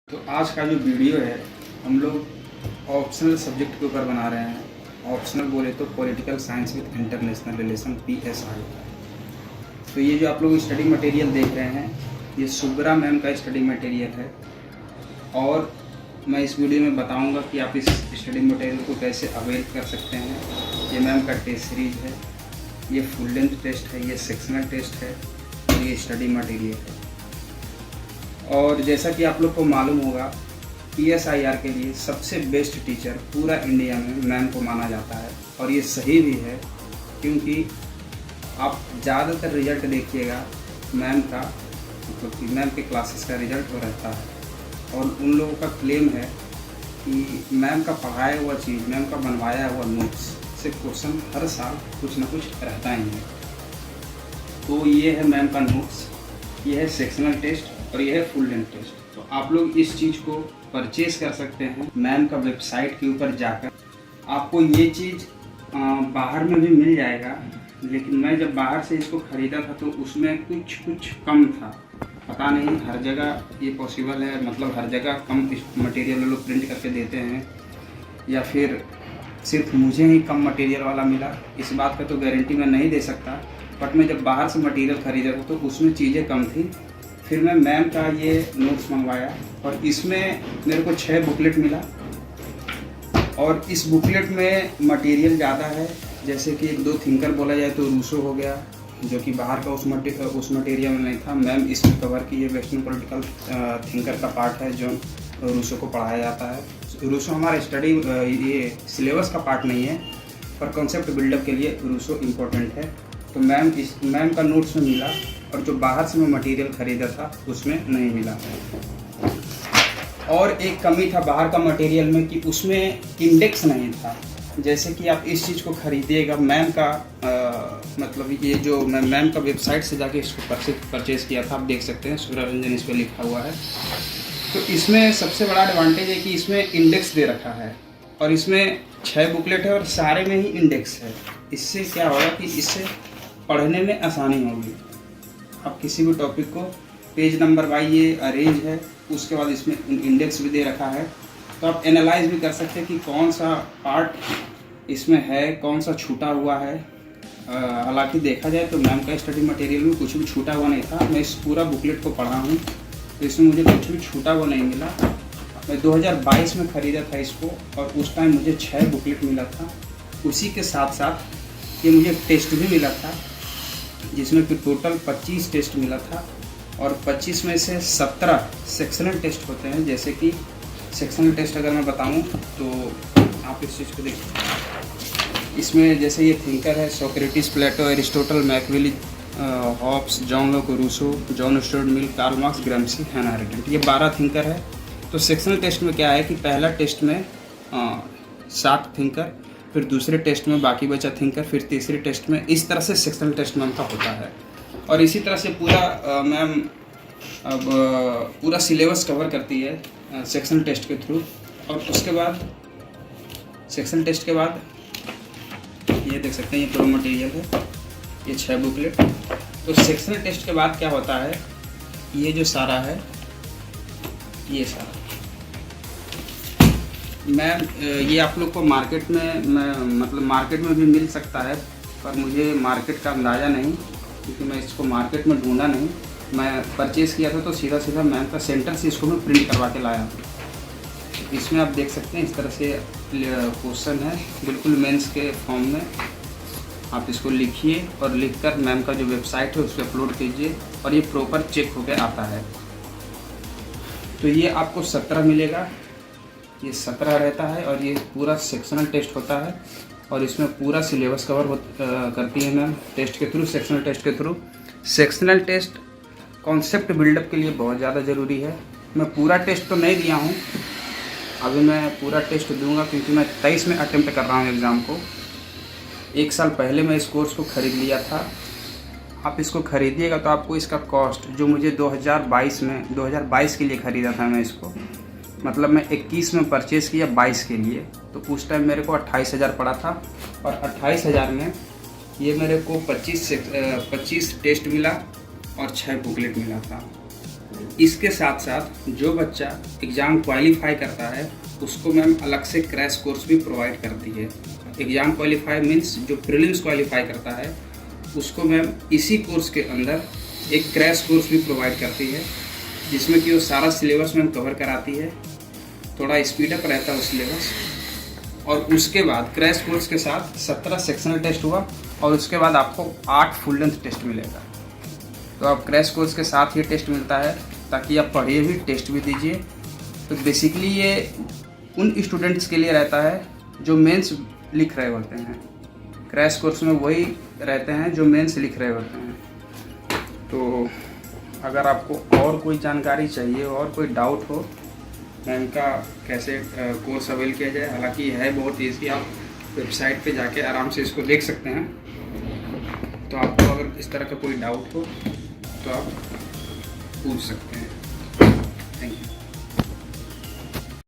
तो आज का जो वीडियो है हम लोग ऑप्शनल सब्जेक्ट के ऊपर बना रहे हैं। ऑप्शनल बोले तो political science with international relation PSI। तो ये जो आप लोग स्टडी मटेरियल देख रहे हैं ये सुब्रा मैम का स्टडी मटेरियल है और मैं इस वीडियो में बताऊंगा कि आप इस स्टडी मटेरियल को कैसे अवेल कर सकते हैं। ये मैम का टेस्ट सीरीज है, ये फुल लेंथ टेस्ट है, ये सेक्शनल टेस्ट है और ये स्टडी मटेरियल है। और जैसा कि आप लोग को मालूम होगा PSIR के लिए सबसे बेस्ट टीचर पूरा इंडिया में मैम को माना जाता है और ये सही भी है, क्योंकि आप ज़्यादातर रिज़ल्ट देखिएगा मैम का, मतलब कि मैम के क्लासेस का रिज़ल्ट हो रहता है और उन लोगों का क्लेम है कि मैम का पढ़ाया हुआ चीज़, मैम का बनवाया हुआ नोट्स से क्वेश्चन हर साल कुछ ना कुछ रहता ही है। तो ये है मैम का नोट्स, ये है सेक्शनल टेस्ट और ये है फुल लेंथ टेस्ट। तो आप लोग इस चीज़ को परचेज कर सकते हैं मैम का वेबसाइट के ऊपर जाकर। आपको ये चीज़ बाहर में भी मिल जाएगा, लेकिन मैं जब बाहर से इसको ख़रीदा था तो उसमें कुछ कम था। पता नहीं हर जगह ये पॉसिबल है, मतलब हर जगह कम मटेरियल लोग प्रिंट करके देते हैं या फिर सिर्फ मुझे ही कम मटेरियल वाला मिला, इस बात का तो गारंटी मैं नहीं दे सकता। बट मैं जब बाहर से मटेरियल ख़रीदा था तो उसमें चीज़ें कम थी। फिर मैं मैम का ये नोट्स मंगवाया और इसमें मेरे को 6 बुकलेट मिला और इस बुकलेट में मटेरियल ज़्यादा है। जैसे कि 1-2 थिंकर बोला जाए तो रूसो हो गया, जो कि बाहर का उस मटेरियल में नहीं था। मैम इसमें कवर की ये वेस्टर्न पॉलिटिकल थिंकर का पार्ट है जो रूसो को पढ़ाया जाता है। रूसो हमारा स्टडी ये सिलेबस का पार्ट नहीं है, पर कॉन्सेप्ट बिल्डअप के लिए रूसो इम्पोर्टेंट है। तो मैम का नोट्स में मिला और जो बाहर से मैं मटेरियल ख़रीदा था उसमें नहीं मिला। और एक कमी था बाहर का मटेरियल में कि उसमें इंडेक्स नहीं था। जैसे कि आप इस चीज़ को ख़रीदिएगा मैम का मतलब ये जो मैं मैम का वेबसाइट से जाके इसको परचेज़ किया था, आप देख सकते हैं सूर्य रंजन इस पर लिखा हुआ है। तो इसमें सबसे बड़ा एडवांटेज है कि इसमें इंडेक्स दे रखा है और इसमें 6 बुकलेट है और सारे में ही इंडेक्स है। इससे क्या होगा कि इससे पढ़ने में आसानी होगी। आप किसी भी टॉपिक को पेज नंबर वाइज ये अरेंज है, उसके बाद इसमें इंडेक्स भी दे रखा है, तो आप एनालाइज भी कर सकते हैं कि कौन सा पार्ट इसमें है, कौन सा छूटा हुआ है। हालांकि देखा जाए तो मैम का स्टडी मटेरियल में कुछ भी छूटा हुआ नहीं था। मैं इस पूरा बुकलेट को पढ़ा हूँ तो इसमें मुझे कुछ भी छूटा हुआ नहीं मिला। मैं 2022 में ख़रीदा था इसको और उस टाइम मुझे 6 बुकलेट मिला था। उसी के साथ साथ ये मुझे टेस्ट भी मिला था, जिसमें कि टोटल 25 टेस्ट मिला था और 25 में से 17 सेक्शनल टेस्ट होते हैं। जैसे कि सेक्शनल टेस्ट अगर मैं बताऊं तो आप इस चीज़ को देखिए, इसमें जैसे ये थिंकर है Socrates, Plato, Aristotle, Machiavelli, Hobbes, John Locke, Rousseau, John Stuart Mill, Karl Marx, Gramsci, Hannah Arendt, ये 12 थिंकर है। तो सेक्शनल टेस्ट में क्या है कि पहला टेस्ट में 7 थिंकर, फिर दूसरे टेस्ट में बाकी बचा थिंकर, फिर तीसरे टेस्ट में, इस तरह से सेक्शनल टेस्ट मैम का होता है। और इसी तरह से पूरा मैम अब पूरा सिलेबस कवर करती है सेक्शनल टेस्ट के थ्रू। और उसके बाद सेक्शनल टेस्ट के बाद ये देख सकते हैं ये पूरा मटेरियल है, ये 6 बुकलेट। तो सेक्शनल टेस्ट के बाद क्या होता है, ये जो सारा है ये सारा मैम ये आप लोग को मार्केट में मतलब मार्केट में भी मिल सकता है, पर मुझे मार्केट का अंदाज़ा नहीं, क्योंकि मैं इसको मार्केट में ढूंढा नहीं। मैं परचेज़ किया था तो सीधा मैम का सेंटर से इसको मैं प्रिंट करवा के लाया। इसमें आप देख सकते हैं इस तरह से क्वेश्चन है, बिल्कुल मेंस के फॉर्म में। आप इसको लिखिए और लिखकर मैम का जो वेबसाइट है उस पर अपलोड कीजिए और ये प्रॉपर चेक होकर आता है। तो ये आपको 17 मिलेगा, ये 17 रहता है और ये पूरा सेक्शनल टेस्ट होता है और इसमें पूरा सिलेबस कवर करती है मैम टेस्ट के थ्रू, सेक्शनल टेस्ट के थ्रू। सेक्शनल टेस्ट कॉन्सेप्ट बिल्डअप के लिए बहुत ज़्यादा ज़रूरी है। मैं पूरा टेस्ट तो नहीं दिया हूँ, अभी मैं पूरा टेस्ट दूंगा क्योंकि मैं 23 में अटेम्प्ट कर रहा हूँ एग्ज़ाम को। 1 साल पहले मैं इस कोर्स को ख़रीद लिया था। आप इसको ख़रीदिएगा तो आपको इसका कॉस्ट, जो मुझे 2022 के लिए ख़रीदा था मैं इसको, मतलब मैं 21 में परचेज़ किया 22 के लिए, तो उस टाइम मेरे को 28,000 पड़ा था और 28,000 में ये मेरे को 25 टेस्ट मिला और 6 बुकलेट मिला था। इसके साथ साथ जो बच्चा एग्ज़ाम क्वालिफाई करता है उसको मैम अलग से क्रैश कोर्स भी प्रोवाइड करती है। एग्ज़ाम क्वालिफाई मीन्स जो प्रीलिम्स क्वालिफाई करता है उसको मैम इसी कोर्स के अंदर एक क्रैश कोर्स भी प्रोवाइड करती है, जिसमें कि वो सारा सिलेबस मैम कवर कराती है। थोड़ा स्पीड अप रहता है वो सिलेबस। और उसके बाद क्रैश कोर्स के साथ 17 सेक्शनल टेस्ट हुआ और उसके बाद आपको 8 फुल लेंथ टेस्ट मिलेगा। तो आप क्रैश कोर्स के साथ ये टेस्ट मिलता है ताकि आप पढ़िए भी, टेस्ट भी दीजिए। तो बेसिकली ये उन स्टूडेंट्स के लिए रहता है जो मेंस लिख रहे होते हैं। क्रैश कोर्स में वही रहते हैं जो मेंस लिख रहे होते हैं। तो अगर आपको और कोई जानकारी चाहिए और कोई डाउट हो मैम का कैसे कोर्स अवेल किया जाए, हालांकि है बहुत ईजी, आप वेबसाइट पे जाके आराम से इसको देख सकते हैं। तो आपको अगर इस तरह का कोई डाउट हो तो आप पूछ सकते हैं।